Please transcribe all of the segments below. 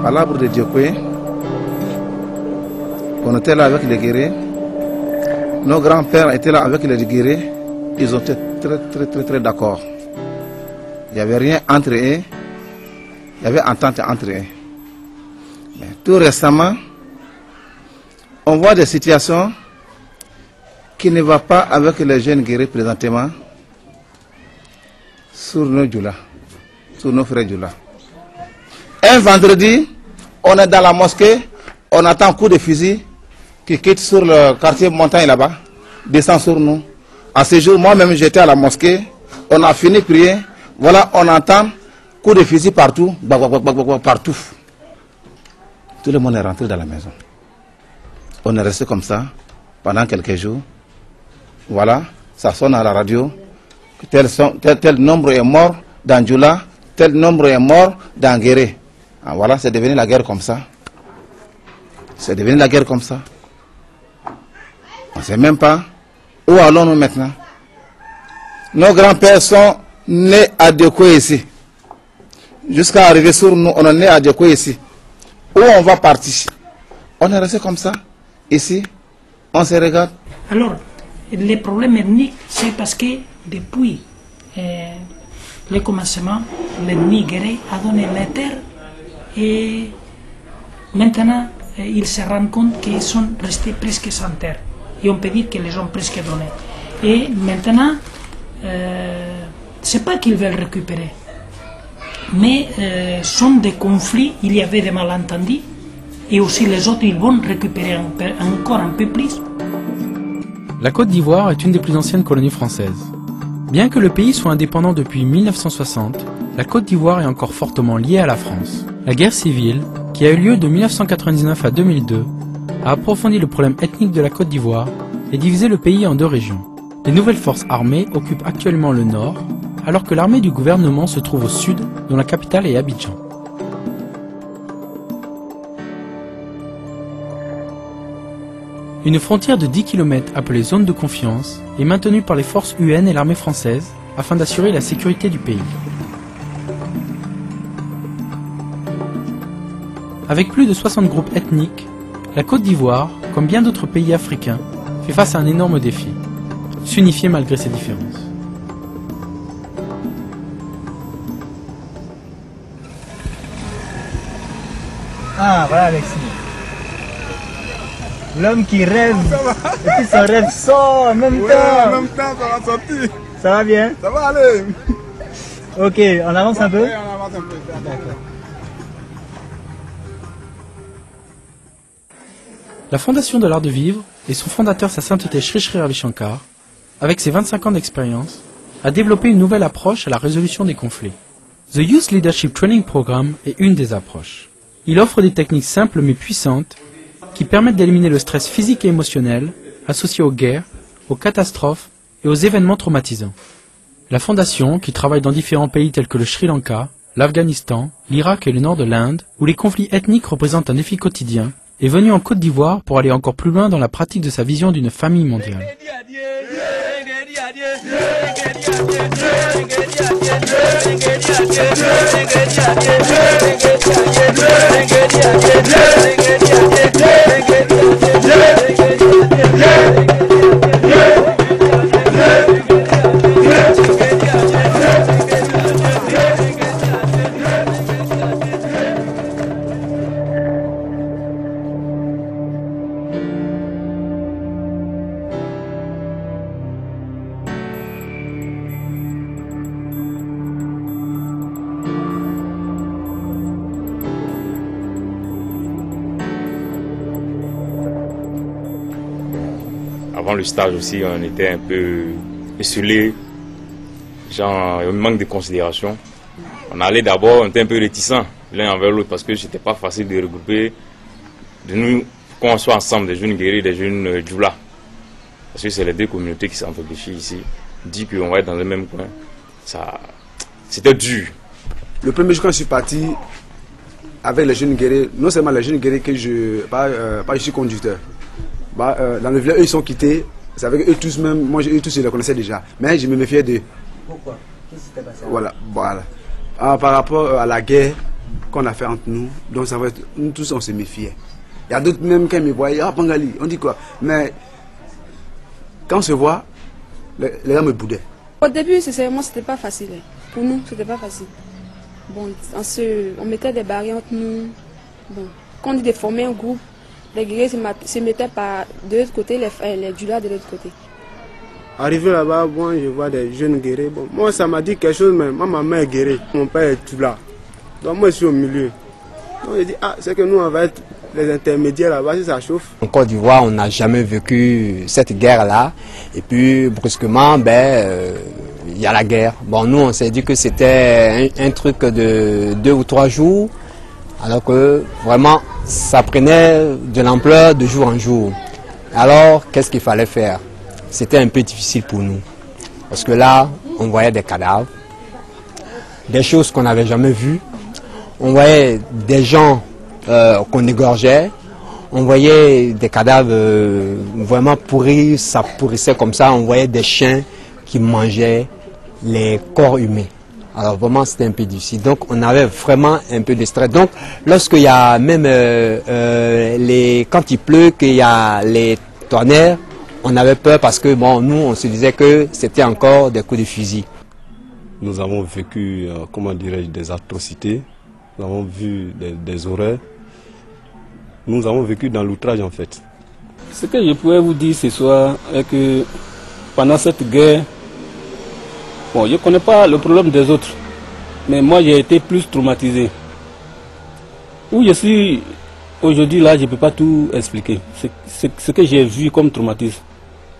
à l'arbre de Diokwe. On était là avec les guerriers. Nos grands-pères étaient là avec les guerriers. Ils ont été très d'accord. Il n'y avait rien entre eux. Il y avait entente entre eux. Mais tout récemment, on voit des situations qui ne vont pas avec les jeunes guerriers présentement sur nos Djoula, sur nos frères Djoula. Un vendredi, on est dans la mosquée, on attend un coup de fusil qui quitte sur le quartier montagne là-bas, descend sur nous. À ce jour, moi-même j'étais à la mosquée, on a fini de prier, voilà, on entend coup de fusil partout, partout. Tout le monde est rentré dans la maison. On est resté comme ça pendant quelques jours. Voilà, ça sonne à la radio. Tel nombre est mort dans Djoula, tel nombre est mort dans Guéré. Ah, voilà, c'est devenu la guerre comme ça. C'est devenu la guerre comme ça. On ne sait même pas où allons-nous maintenant. Nos grands-pères sont nés à Diokwe ici. Jusqu'à arriver sur nous, on est né à Diokwe ici. Où on va partir? On est resté comme ça. Ici, on se regarde. Alors, les problèmes ethniques, c'est parce que depuis le commencement, l'ennemi guerrier a donné les terres et maintenant, ils se rendent compte qu'ils sont restés presque sans terre. Et on peut dire qu'ils les ont presque donnés. Et maintenant, c'est pas qu'ils veulent récupérer, mais sont des conflits, il y avait des malentendus, et aussi les autres, ils vont récupérer encore un peu plus. La Côte d'Ivoire est une des plus anciennes colonies françaises. Bien que le pays soit indépendant depuis 1960, la Côte d'Ivoire est encore fortement liée à la France. La guerre civile, qui a eu lieu de 1999 à 2002, a approfondi le problème ethnique de la Côte d'Ivoire et divisé le pays en deux régions. Les nouvelles forces armées occupent actuellement le nord, alors que l'armée du gouvernement se trouve au sud, dont la capitale est Abidjan. Une frontière de 10 km appelée zone de confiance est maintenue par les forces UN et l'armée française afin d'assurer la sécurité du pays. Avec plus de 60 groupes ethniques, la Côte d'Ivoire, comme bien d'autres pays africains, fait face à un énorme défi: s'unifier malgré ses différences. Ah, voilà Alexis. L'homme qui rêve, et puis son rêve sort en même temps. En même temps, ça va sortir. Ça va bien? Ça va aller. Ok, on avance un peu? Oui, on avance un peu. D'accord. La Fondation de l'Art de Vivre et son fondateur, Sa Sainteté Sri Sri Ravi Shankar, avec ses 25 ans d'expérience, a développé une nouvelle approche à la résolution des conflits. The Youth Leadership Training Programme est une des approches. Il offre des techniques simples mais puissantes qui permettent d'éliminer le stress physique et émotionnel associé aux guerres, aux catastrophes et aux événements traumatisants. La Fondation, qui travaille dans différents pays tels que le Sri Lanka, l'Afghanistan, l'Irak et le nord de l'Inde, où les conflits ethniques représentent un défi quotidien, est venue en Côte d'Ivoire pour aller encore plus loin dans la pratique de sa vision d'une famille mondiale. Avant le stage aussi, on était un peu esselés, genre un manque de considération. On allait d'abord, on était un peu réticents l'un envers l'autre parce que c'était pas facile de regrouper, de nous, qu'on soit ensemble, des jeunes guerriers, des jeunes djoula. Parce que c'est les deux communautés qui s'entrefléchissent ici. Dit qu'on va être dans le même coin, c'était dur. Le premier jour quand je suis parti avec les jeunes guerriers, non seulement les jeunes guerriers que je suis conducteur. Dans le village, eux, ils sont quittés. C'est avec eux tous même, moi eux tous je les connaissais déjà. Mais je me méfiais d'eux. Pourquoi? Qu'est-ce qui s'était passé? Voilà. Par rapport à la guerre, qu'on a fait entre nous, donc ça va être, nous tous on se méfiait. Il y a d'autres même qui me voyaient, ah Bangali, on dit quoi? Mais quand on se voit, les gars me boudaient. Au début, sincèrement, c'était pas facile. Pour nous, c'était pas facile. Bon, on mettait des barrières entre nous. Bon, quand on dit de former un groupe, les guerriers se mettaient de l'autre côté, les djullas de l'autre côté. Arrivé là-bas, bon, je vois des jeunes guerriers. Bon, moi, ça m'a dit quelque chose, mais moi, ma mère est guerrier, mon père est tout là. Donc moi, je suis au milieu. Donc je dis, ah, c'est que nous, on va être les intermédiaires là-bas, si ça chauffe. En Côte d'Ivoire, on n'a jamais vécu cette guerre-là. Et puis, brusquement, il y a la guerre. Bon, nous, on s'est dit que c'était un truc de 2 ou 3 jours, alors que vraiment, ça prenait de l'ampleur de jour en jour. Alors, qu'est-ce qu'il fallait faire? C'était un peu difficile pour nous. Parce que là, on voyait des cadavres, des choses qu'on n'avait jamais vues. On voyait des gens qu'on égorgeait. On voyait des cadavres vraiment pourris, ça pourrissait comme ça. On voyait des chiens qui mangeaient les corps humains. Alors vraiment, c'était un peu difficile. Donc, on avait vraiment un peu de stress. Donc, lorsqu'il y a même, quand il pleut, qu'il y a les tonnerres, on avait peur parce que, bon, nous, on se disait que c'était encore des coups de fusil. Nous avons vécu, comment dirais-je, des atrocités. Nous avons vu des horreurs. Nous avons vécu dans l'outrage, en fait. Ce que je pourrais vous dire ce soir est que pendant cette guerre, bon, je ne connais pas le problème des autres, mais moi j'ai été plus traumatisé. Où je suis aujourd'hui là, je ne peux pas tout expliquer. Ce que j'ai vu comme traumatisme,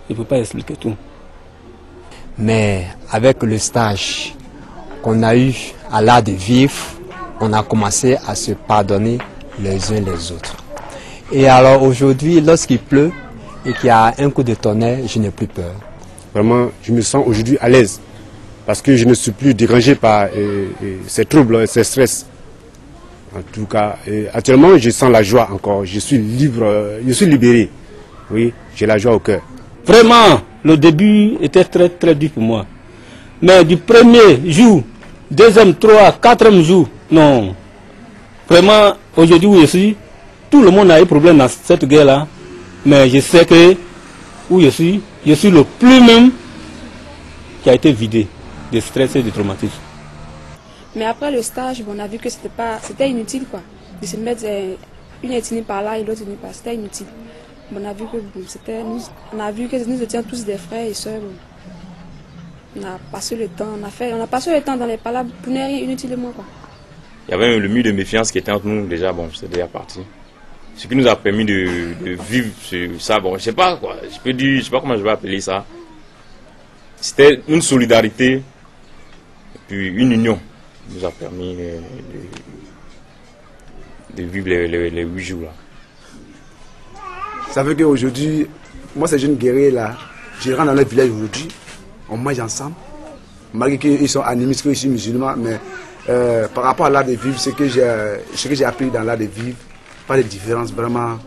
je ne peux pas expliquer tout. Mais avec le stage qu'on a eu à l'art de vivre, on a commencé à se pardonner les uns les autres. Et alors aujourd'hui, lorsqu'il pleut et qu'il y a un coup de tonnerre, je n'ai plus peur. Vraiment, je me sens aujourd'hui à l'aise parce que je ne suis plus dérangé par ces troubles, ces stress. En tout cas, actuellement, je sens la joie encore. Je suis libre, je suis libéré. Oui, j'ai la joie au cœur. Vraiment, le début était très très dur pour moi. Mais du premier jour, deuxième, troisième, quatrième jour, non. Vraiment, aujourd'hui où je suis, tout le monde a eu problème dans cette guerre-là. Mais je sais que où je suis le plus même qui a été vidé de stress et de traumatisme. Mais après le stage, on a vu que c'était inutile quoi. De se mettre une ethnie par là et l'autre ethnie par là, c'était inutile. On a vu que nous étions tous des frères et sœurs. On a passé le temps, on a passé le temps dans les palabres pour ne rien inutilement quoi. Il y avait le mur de méfiance qui était entre nous déjà, bon, c'était déjà parti. Ce qui nous a permis de vivre ça, bon, je sais pas quoi, je sais pas comment je vais appeler ça. C'était une solidarité et puis une union qui nous a permis de vivre les 8 jours là. Ça veut qu'aujourd'hui, moi ces jeunes guerriers là, je rentre dans leur village aujourd'hui, on mange ensemble, malgré qu'ils sont animistes, qu'ils sont musulmans, mais par rapport à l'art de vivre, ce que j'ai appris dans l'art de vivre, pas de différence, vraiment,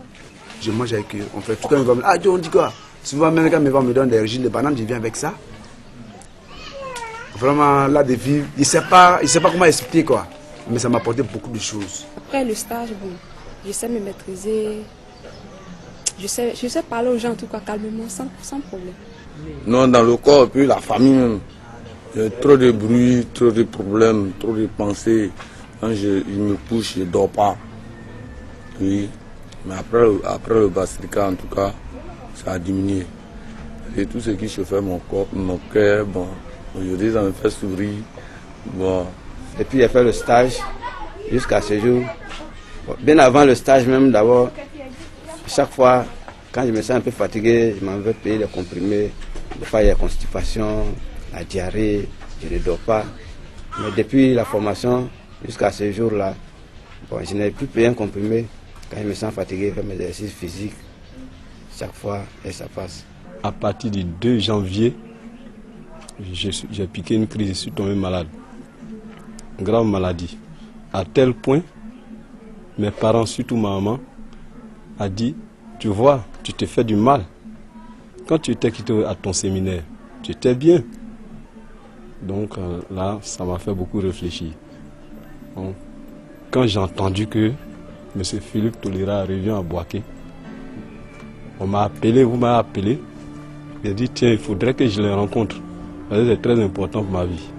je mange avec eux. On fait tout le temps, ah Dieu, on dit quoi? Souvent même quand mes parents me donnent des régimes de bananes, je viens avec ça. Vraiment, l'art de vivre, il ne sait pas comment expliquer quoi, mais ça m'a apporté beaucoup de choses. Après le stage, bon, je sais me maîtriser, je sais parler aux gens en tout cas calmement, sans problème. Non, dans le corps, puis la famille même. Il y a trop de bruit, trop de problèmes, trop de pensées. Quand il me couche, je ne dors pas. Oui. Mais après le Bastrika, en tout cas, ça a diminué. Et tout ce qui se fait mon corps, mon cœur, bon, aujourd'hui ça me fait sourire. Bon. Et puis j'ai fait le stage jusqu'à ce jour. Bon, bien avant le stage même d'abord, chaque fois, quand je me sens un peu fatigué, je m'en vais payer les comprimés. Des fois il y a constipation, la diarrhée, je ne dors pas. Mais depuis la formation jusqu'à ce jour-là, bon, je n'ai plus payé un comprimé. Quand je me sens fatigué, je fais mes exercices physiques. Chaque fois, et ça passe. À partir du 2 janvier, j'ai piqué une crise, je suis tombé malade. Une grave maladie. À tel point, mes parents, surtout ma maman, a dit, tu vois, tu te fais du mal. Quand tu étais quitté à ton séminaire, tu étais bien. Donc là, ça m'a fait beaucoup réfléchir. Bon, quand j'ai entendu que M. Philippe Tolera revient à Bouaké, on m'a appelé, vous m'avez appelé. J'ai dit, tiens, il faudrait que je les rencontre. C'est très important pour ma vie.